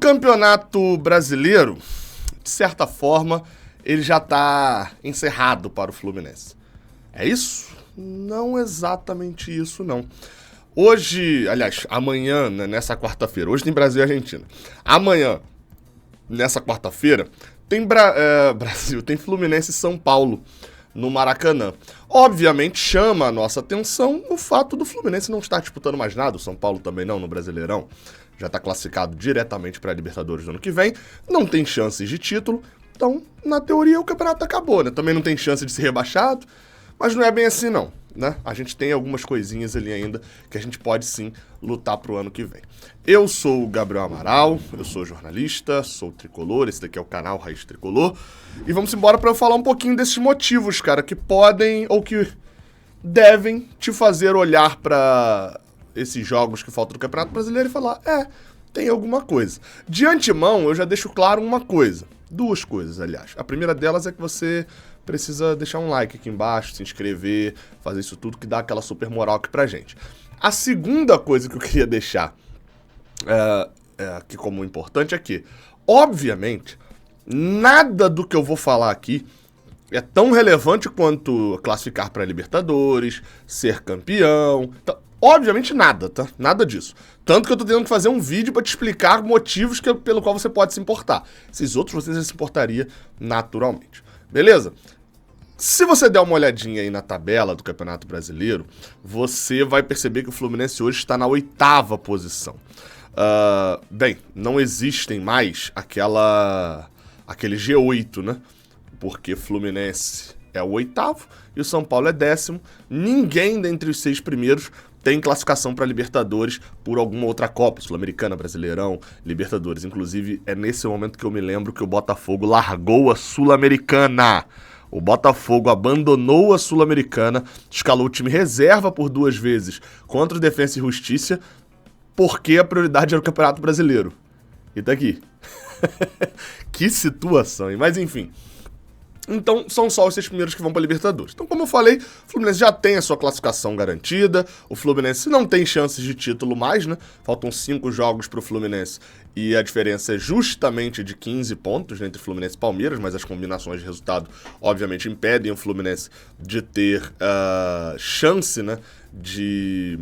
Campeonato Brasileiro, de certa forma, ele já está encerrado para o Fluminense. É isso? Não exatamente isso, não. Hoje, aliás, amanhã, né, nessa quarta-feira, hoje tem Brasil e Argentina. Amanhã, nessa quarta-feira, tem Brasil, tem Fluminense e São Paulo no Maracanã. Obviamente chama a nossa atenção o fato do Fluminense não estar disputando mais nada, o São Paulo também não, no Brasileirão. Já está classificado diretamente para a Libertadores do ano que vem, não tem chances de título, então, na teoria, o campeonato acabou, né? Também não tem chance de ser rebaixado, mas não é bem assim não, né? A gente tem algumas coisinhas ali ainda que a gente pode sim lutar pro ano que vem. Eu sou o Gabriel Amaral, eu sou jornalista, sou tricolor, esse daqui é o canal Raiz Tricolor, e vamos embora para eu falar um pouquinho desses motivos, cara, que podem ou que devem te fazer olhar para esses jogos que faltam do Campeonato Brasileiro e falar, tem alguma coisa. De antemão, eu já deixo claro uma coisa, duas coisas, aliás. A primeira delas é que você precisa deixar um like aqui embaixo, se inscrever, fazer isso tudo que dá aquela super moral aqui pra gente. A segunda coisa que eu queria deixar aqui como importante é que, obviamente, nada do que eu vou falar aqui é tão relevante quanto classificar para Libertadores, ser campeão. Então, obviamente nada, tá? Nada disso. Tanto que eu tô tendo que fazer um vídeo pra te explicar motivos pelo qual você pode se importar. Esses outros você já se importaria naturalmente. Beleza? Se você der uma olhadinha aí na tabela do Campeonato Brasileiro, você vai perceber que o Fluminense hoje está na 8ª posição. Bem, não existem mais aquele G8, né? Porque Fluminense é o 8º e o São Paulo é 10º. Ninguém dentre os 6 primeiros tem classificação para Libertadores por alguma outra Copa, Sul-Americana, Brasileirão, Libertadores. Inclusive, é nesse momento que eu me lembro que o Botafogo largou a Sul-Americana. O Botafogo abandonou a Sul-Americana, escalou o time reserva por 2 vezes contra o Defensa e Justiça, porque a prioridade era o Campeonato Brasileiro. E tá aqui. Que situação, hein? Mas enfim. Então, são só os 6 primeiros que vão para Libertadores. Então, como eu falei, o Fluminense já tem a sua classificação garantida. O Fluminense não tem chances de título mais, né? Faltam 5 jogos para o Fluminense e a diferença é justamente de 15 pontos, né, entre Fluminense e Palmeiras, mas as combinações de resultado, obviamente, impedem o Fluminense de ter chance, né, de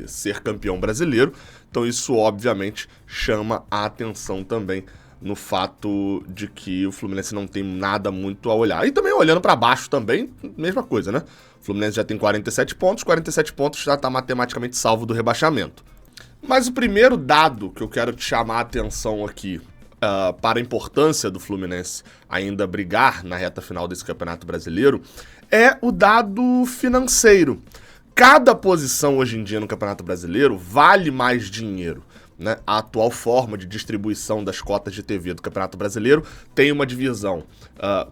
ser campeão brasileiro. Então, isso, obviamente, chama a atenção também no fato de que o Fluminense não tem nada muito a olhar. E também olhando para baixo também, mesma coisa, né? O Fluminense já tem 47 pontos já está matematicamente salvo do rebaixamento. Mas o primeiro dado que eu quero te chamar a atenção aqui para a importância do Fluminense ainda brigar na reta final desse Campeonato Brasileiro é o dado financeiro. Cada posição hoje em dia no Campeonato Brasileiro vale mais dinheiro. Né? A atual forma de distribuição das cotas de TV do Campeonato Brasileiro tem uma divisão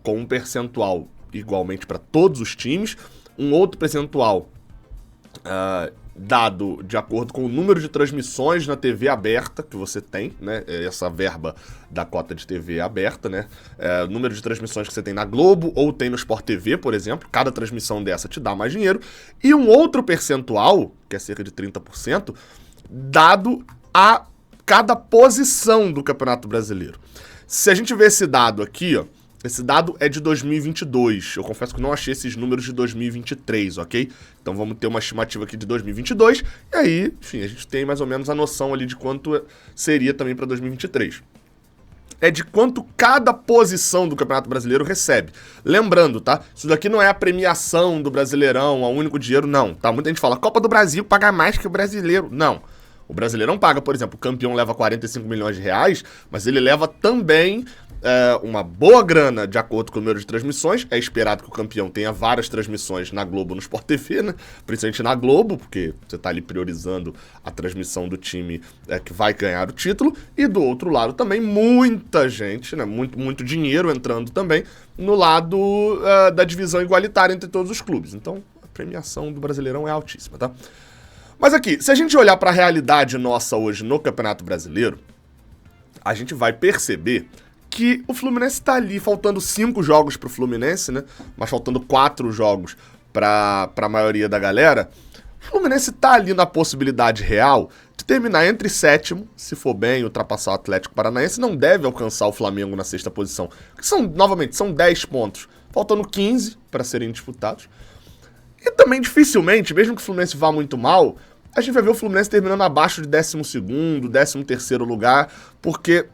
com um percentual igualmente para todos os times, um outro percentual dado de acordo com o número de transmissões na TV aberta que você tem, né? Essa verba da cota de TV aberta, né? O número de transmissões que você tem na Globo ou tem no Sport TV, por exemplo, cada transmissão dessa te dá mais dinheiro, e um outro percentual, que é cerca de 30%, dado a cada posição do Campeonato Brasileiro. Se a gente ver esse dado aqui, ó, esse dado é de 2022. Eu confesso que não achei esses números de 2023, ok? Então vamos ter uma estimativa aqui de 2022, e aí, enfim, a gente tem mais ou menos a noção ali de quanto seria também para 2023. É de quanto cada posição do Campeonato Brasileiro recebe. Lembrando, tá? Isso daqui não é a premiação do Brasileirão, o único dinheiro, não. Tá? Muita gente fala, Copa do Brasil paga mais que o brasileiro. Não. O Brasileirão paga, por exemplo, o campeão leva 45 milhões de reais, mas ele leva também uma boa grana de acordo com o número de transmissões. É esperado que o campeão tenha várias transmissões na Globo, no Sport TV, né? Principalmente na Globo, porque você tá ali priorizando a transmissão do time que vai ganhar o título. E do outro lado também, muita gente, né? Muito dinheiro entrando também no lado da divisão igualitária entre todos os clubes. Então, a premiação do Brasileirão é altíssima, tá? Mas aqui, se a gente olhar para a realidade nossa hoje no Campeonato Brasileiro, a gente vai perceber que o Fluminense tá ali, faltando 5 jogos pro Fluminense, né? Mas faltando 4 jogos pra maioria da galera. O Fluminense tá ali na possibilidade real de terminar entre sétimo, se for bem, ultrapassar o Atlético Paranaense, não deve alcançar o Flamengo na sexta posição. Porque são 10 pontos, faltando 15 para serem disputados. E também dificilmente, mesmo que o Fluminense vá muito mal, a gente vai ver o Fluminense terminando abaixo de 12º, 13º lugar, porque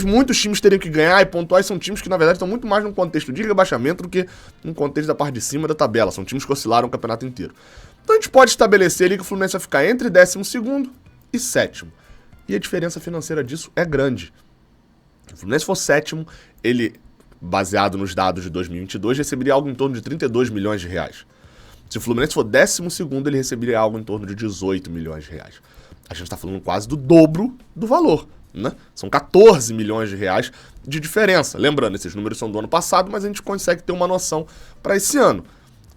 muitos times teriam que ganhar e pontuar, e são times que na verdade estão muito mais num contexto de rebaixamento do que num contexto da parte de cima da tabela, são times que oscilaram o campeonato inteiro. Então a gente pode estabelecer ali que o Fluminense vai ficar entre 12º e 7º, e a diferença financeira disso é grande. Se o Fluminense for 7º, ele, baseado nos dados de 2022, receberia algo em torno de 32 milhões de reais. Se o Fluminense for 12º, ele receberia algo em torno de 18 milhões de reais. A gente está falando quase do dobro do valor, né? São 14 milhões de reais de diferença. Lembrando, esses números são do ano passado, mas a gente consegue ter uma noção para esse ano.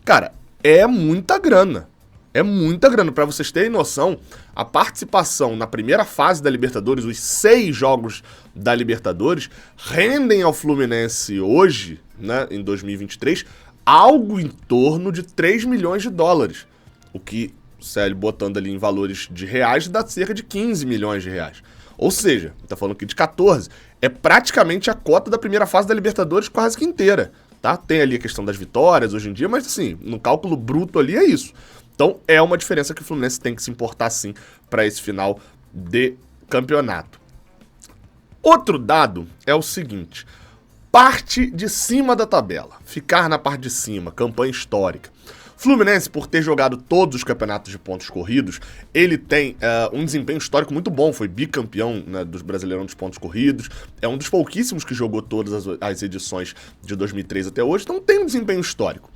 Cara, é muita grana. É muita grana. Para vocês terem noção, a participação na primeira fase da Libertadores, os 6 jogos da Libertadores, rendem ao Fluminense hoje, né, em 2023, algo em torno de 3 milhões de dólares. O que, sério, botando ali em valores de reais, dá cerca de 15 milhões de reais. Ou seja, tá falando aqui de 14, é praticamente a cota da primeira fase da Libertadores quase que inteira, tá? Tem ali a questão das vitórias hoje em dia, mas assim, no cálculo bruto ali é isso. Então é uma diferença que o Fluminense tem que se importar sim para esse final de campeonato. Outro dado é o seguinte: parte de cima da tabela, ficar na parte de cima, campanha histórica. Fluminense, por ter jogado todos os campeonatos de pontos corridos, ele tem um desempenho histórico muito bom, foi bicampeão, né, dos Brasileirão dos pontos corridos, é um dos pouquíssimos que jogou todas as edições de 2003 até hoje, então tem um desempenho histórico.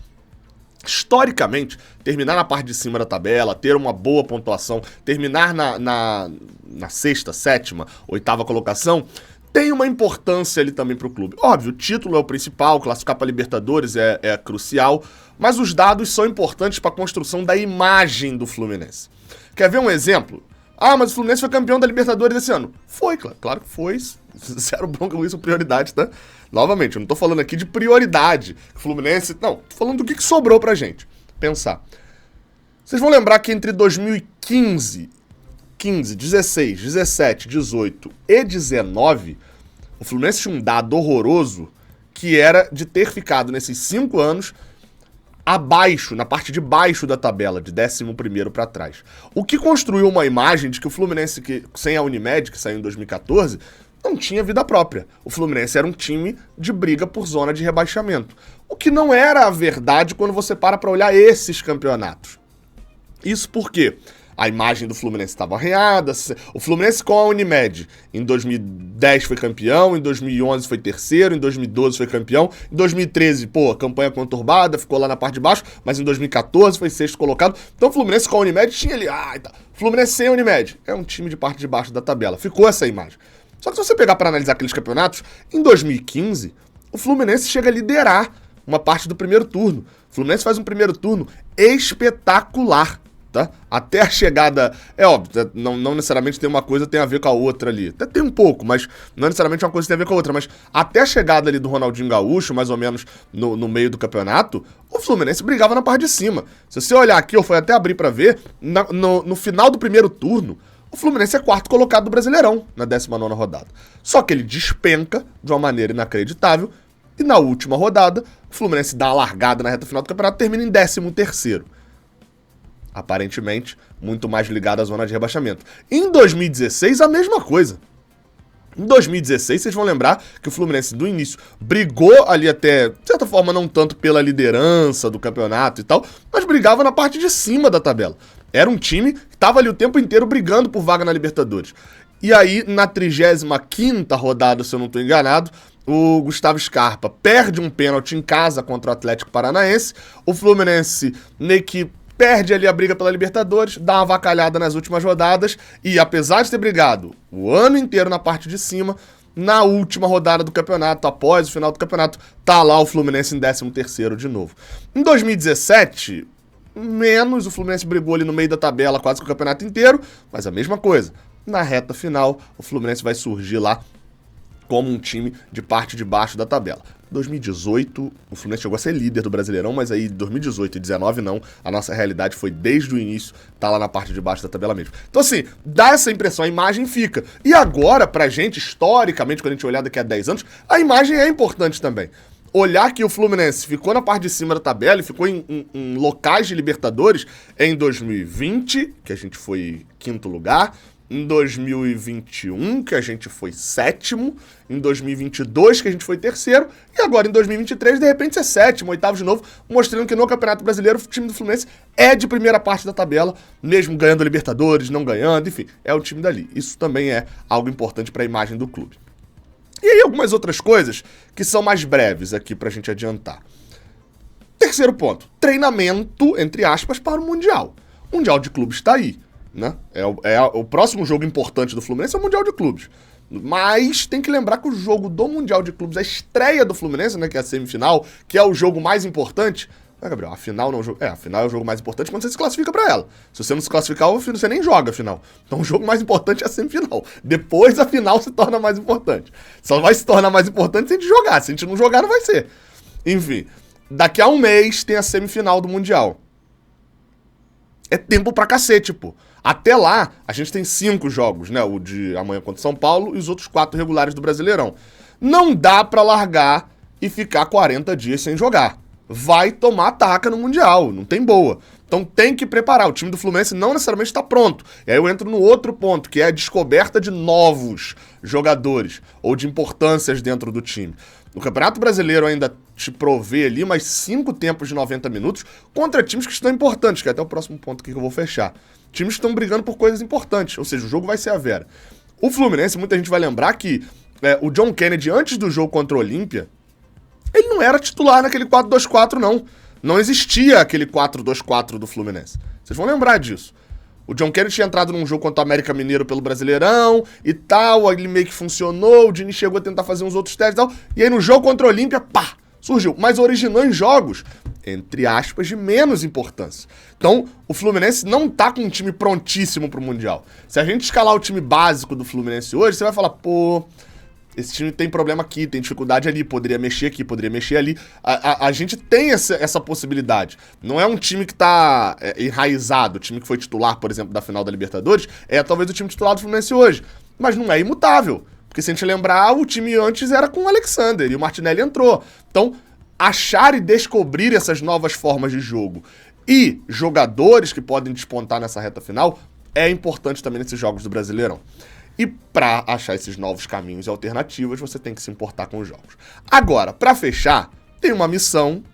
Historicamente, terminar na parte de cima da tabela, ter uma boa pontuação, terminar na sexta, sétima, oitava colocação, tem uma importância ali também para o clube. Óbvio, o título é o principal, classificar para Libertadores é crucial, mas os dados são importantes para a construção da imagem do Fluminense. Quer ver um exemplo? Ah, mas o Fluminense foi campeão da Libertadores esse ano. Foi, claro que foi. Zero bronca com isso, prioridade, tá? Novamente, eu não tô falando aqui de prioridade. Fluminense, não, tô falando do que sobrou pra gente pensar. Vocês vão lembrar que entre 2015, 16, 17, 18 e 19, o Fluminense tinha um dado horroroso que era de ter ficado nesses 5 anos abaixo, na parte de baixo da tabela, de 11º para trás. O que construiu uma imagem de que o Fluminense, que, sem a Unimed, que saiu em 2014, não tinha vida própria. O Fluminense era um time de briga por zona de rebaixamento. O que não era a verdade quando você para olhar esses campeonatos. Isso porque a imagem do Fluminense estava arranhada. O Fluminense com a Unimed em 2010 foi campeão, em 2011 foi terceiro, em 2012 foi campeão, em 2013, campanha conturbada, ficou lá na parte de baixo, mas em 2014 foi sexto colocado. Então o Fluminense com a Unimed tinha ali, Fluminense sem a Unimed, é um time de parte de baixo da tabela. Ficou essa imagem. Só que se você pegar para analisar aqueles campeonatos, em 2015, o Fluminense chega a liderar uma parte do primeiro turno. O Fluminense faz um primeiro turno espetacular. Tá? Até a chegada, é óbvio, não necessariamente tem uma coisa tem a ver com a outra ali, até tem um pouco, mas não necessariamente uma coisa tem a ver com a outra, mas até a chegada ali do Ronaldinho Gaúcho, mais ou menos no meio do campeonato, o Fluminense brigava na parte de cima. Se você olhar aqui, eu fui até abrir pra ver, no final do primeiro turno, o Fluminense é quarto colocado do Brasileirão, na 19ª rodada. Só que ele despenca de uma maneira inacreditável, e na última rodada, o Fluminense dá a largada na reta final do campeonato e termina em 13º. Aparentemente, muito mais ligado à zona de rebaixamento. Em 2016, a mesma coisa. Em 2016, vocês vão lembrar que o Fluminense, do início, brigou ali até, de certa forma, não tanto pela liderança do campeonato e tal, mas brigava na parte de cima da tabela. Era um time que estava ali o tempo inteiro brigando por vaga na Libertadores. E aí, na 35ª rodada, se eu não estou enganado, o Gustavo Scarpa perde um pênalti em casa contra o Atlético Paranaense. O Fluminense, meio que perde ali a briga pela Libertadores, dá uma avacalhada nas últimas rodadas e, apesar de ter brigado o ano inteiro na parte de cima, na última rodada do campeonato, após o final do campeonato, tá lá o Fluminense em 13º de novo. Em 2017, o Fluminense brigou ali no meio da tabela quase que o campeonato inteiro, mas a mesma coisa. Na reta final, o Fluminense vai surgir lá como um time de parte de baixo da tabela. 2018, o Fluminense chegou a ser líder do Brasileirão, mas aí 2018 e 2019 não. A nossa realidade foi desde o início, tá lá na parte de baixo da tabela mesmo. Então assim, dá essa impressão, a imagem fica. E agora, pra gente, historicamente, quando a gente olhar daqui a 10 anos, a imagem é importante também. Olhar que o Fluminense ficou na parte de cima da tabela e ficou em locais de Libertadores em 2020, que a gente foi quinto lugar, em 2021, que a gente foi sétimo, em 2022, que a gente foi terceiro, e agora em 2023, de repente, é sétimo, oitavo de novo, mostrando que no Campeonato Brasileiro o time do Fluminense é de primeira parte da tabela, mesmo ganhando Libertadores, não ganhando, enfim, é o time dali. Isso também é algo importante para a imagem do clube. E aí algumas outras coisas que são mais breves aqui pra gente adiantar. Terceiro ponto, treinamento, entre aspas, para o Mundial. O Mundial de Clubes tá aí, né? O próximo jogo importante do Fluminense é o Mundial de Clubes. Mas tem que lembrar que o jogo do Mundial de Clubes, a estreia do Fluminense, né, que é a semifinal, que é o jogo mais importante... Gabriel, a final não a final é o jogo mais importante quando você se classifica pra ela. Se você não se classificar, você nem joga a final. Então o jogo mais importante é a semifinal. Depois a final se torna mais importante. Só vai se tornar mais importante se a gente jogar. Se a gente não jogar, não vai ser. Enfim, daqui a um mês tem a semifinal do Mundial. É tempo pra cacete, pô. Até lá, a gente tem 5 jogos, né? O de amanhã contra São Paulo e os outros 4 regulares do Brasileirão. Não dá pra largar e ficar 40 dias sem jogar. Vai tomar taca no Mundial, não tem boa. Então tem que preparar, o time do Fluminense não necessariamente está pronto. E aí eu entro no outro ponto, que é a descoberta de novos jogadores, ou de importâncias dentro do time. O Campeonato Brasileiro ainda te provê ali mais 5 tempos de 90 minutos contra times que estão importantes, que é até o próximo ponto aqui que eu vou fechar. Times que estão brigando por coisas importantes, ou seja, o jogo vai ser a vera. O Fluminense, muita gente vai lembrar que o John Kennedy, antes do jogo contra o Olímpia, ele não era titular naquele 4-2-4, não. Não existia aquele 4-2-4 do Fluminense. Vocês vão lembrar disso. O John Kennedy tinha entrado num jogo contra o América Mineiro pelo Brasileirão e tal, aí ele meio que funcionou, o Dini chegou a tentar fazer uns outros testes e tal, e aí no jogo contra o Olímpia, pá, surgiu. Mas originou em jogos, entre aspas, de menos importância. Então, o Fluminense não tá com um time prontíssimo pro Mundial. Se a gente escalar o time básico do Fluminense hoje, você vai falar, pô... Esse time tem problema aqui, tem dificuldade ali, poderia mexer aqui, poderia mexer ali. A gente tem essa possibilidade. Não é um time que tá enraizado. O time que foi titular, por exemplo, da final da Libertadores, é talvez o time titular do Fluminense hoje. Mas não é imutável. Porque se a gente lembrar, o time antes era com o Alexander e o Martinelli entrou. Então, achar e descobrir essas novas formas de jogo e jogadores que podem despontar nessa reta final é importante também nesses jogos do Brasileirão. E para achar esses novos caminhos e alternativas, você tem que se importar com os jogos. Agora, para fechar, tem uma missão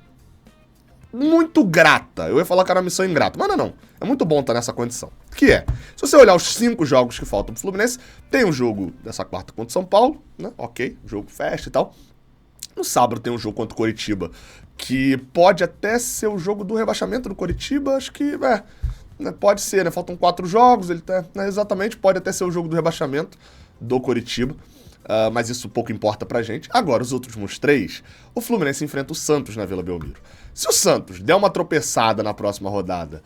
muito grata. Eu ia falar que era uma missão ingrata, mas não. É muito bom estar nessa condição. Que é, se você olhar os 5 jogos que faltam pro Fluminense, tem um jogo dessa quarta contra o São Paulo, né? Ok, jogo festa e tal. No sábado tem um jogo contra o Coritiba, que pode até ser o jogo do rebaixamento do Coritiba, acho que, pode ser, né? Faltam 4 jogos, ele tá, exatamente, pode até ser o jogo do rebaixamento do Coritiba, mas isso pouco importa pra gente. Agora, os últimos 3, o Fluminense enfrenta o Santos na Vila Belmiro. Se o Santos der uma tropeçada na próxima rodada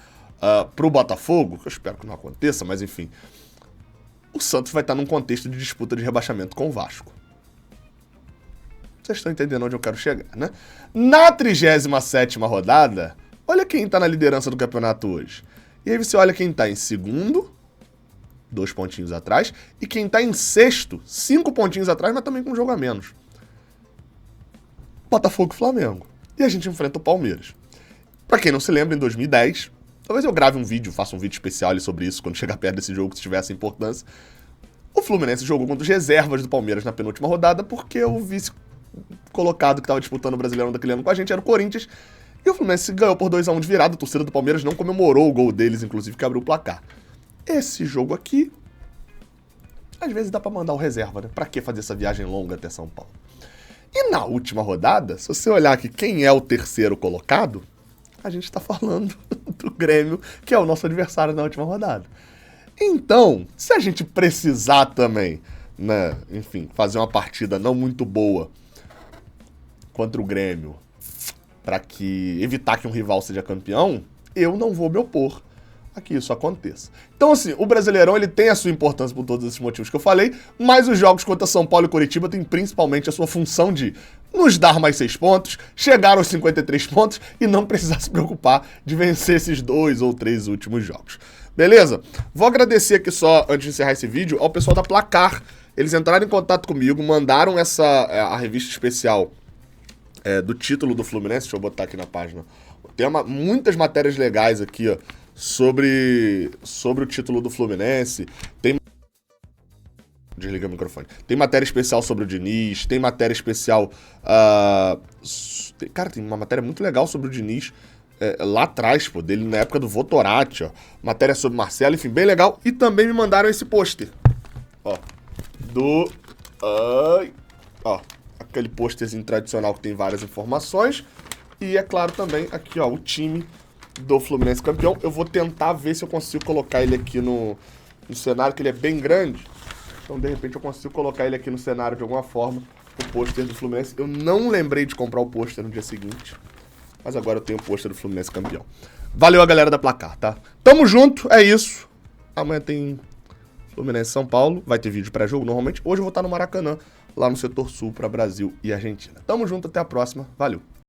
pro Botafogo, que eu espero que não aconteça, mas enfim, o Santos vai estar num contexto de disputa de rebaixamento com o Vasco. Vocês estão entendendo onde eu quero chegar, né? Na 37ª rodada, olha quem tá na liderança do campeonato hoje. E aí você olha quem tá em segundo, 2 pontinhos atrás, e quem tá em sexto, 5 pontinhos atrás, mas também com um jogo a menos. Botafogo e Flamengo. E a gente enfrenta o Palmeiras. Pra quem não se lembra, em 2010, talvez eu grave um vídeo, faça um vídeo especial ali sobre isso, quando chegar perto desse jogo, se tiver essa importância. O Fluminense jogou contra os reservas do Palmeiras na penúltima rodada, porque o vice colocado que tava disputando o Brasileirão daquele ano com a gente era o Corinthians. E o Fluminense ganhou por 2-1 de virada. A torcida do Palmeiras não comemorou o gol deles, inclusive, que abriu o placar. Esse jogo aqui, às vezes dá pra mandar o reserva, né? Pra que fazer essa viagem longa até São Paulo? E na última rodada, se você olhar aqui quem é o terceiro colocado, a gente tá falando do Grêmio, que é o nosso adversário na última rodada. Então, se a gente precisar também, né, enfim, fazer uma partida não muito boa contra o Grêmio, para evitar que um rival seja campeão, eu não vou me opor a que isso aconteça. Então, assim, o Brasileirão ele tem a sua importância por todos esses motivos que eu falei, mas os jogos contra São Paulo e Coritiba têm principalmente a sua função de nos dar mais 6 pontos, chegar aos 53 pontos e não precisar se preocupar de vencer esses 2 ou 3 últimos jogos. Beleza? Vou agradecer aqui só, antes de encerrar esse vídeo, ao pessoal da Placar. Eles entraram em contato comigo, mandaram a revista especial do título do Fluminense. Deixa eu botar aqui na página. Tem muitas matérias legais aqui, ó, sobre o título do Fluminense. Desliga o microfone. Tem matéria especial sobre o Diniz, tem matéria especial... Cara, tem uma matéria muito legal sobre o Diniz lá atrás, pô, dele na época do Votorati, ó. Matéria sobre Marcelo, enfim, bem legal. E também me mandaram esse pôster, ó, aquele pôsterzinho tradicional que tem várias informações. E é claro também aqui, ó, o time do Fluminense campeão. Eu vou tentar ver se eu consigo colocar ele aqui no cenário, que ele é bem grande. Então, de repente, eu consigo colocar ele aqui no cenário de alguma forma, o pôster do Fluminense. Eu não lembrei de comprar o pôster no dia seguinte, mas agora eu tenho o pôster do Fluminense campeão. Valeu a galera da Placar, tá? Tamo junto, é isso. Amanhã tem Fluminense São Paulo, vai ter vídeo pré-jogo normalmente. Hoje eu vou estar no Maracanã, lá no setor sul, para Brasil e Argentina. Tamo junto, até a próxima. Valeu.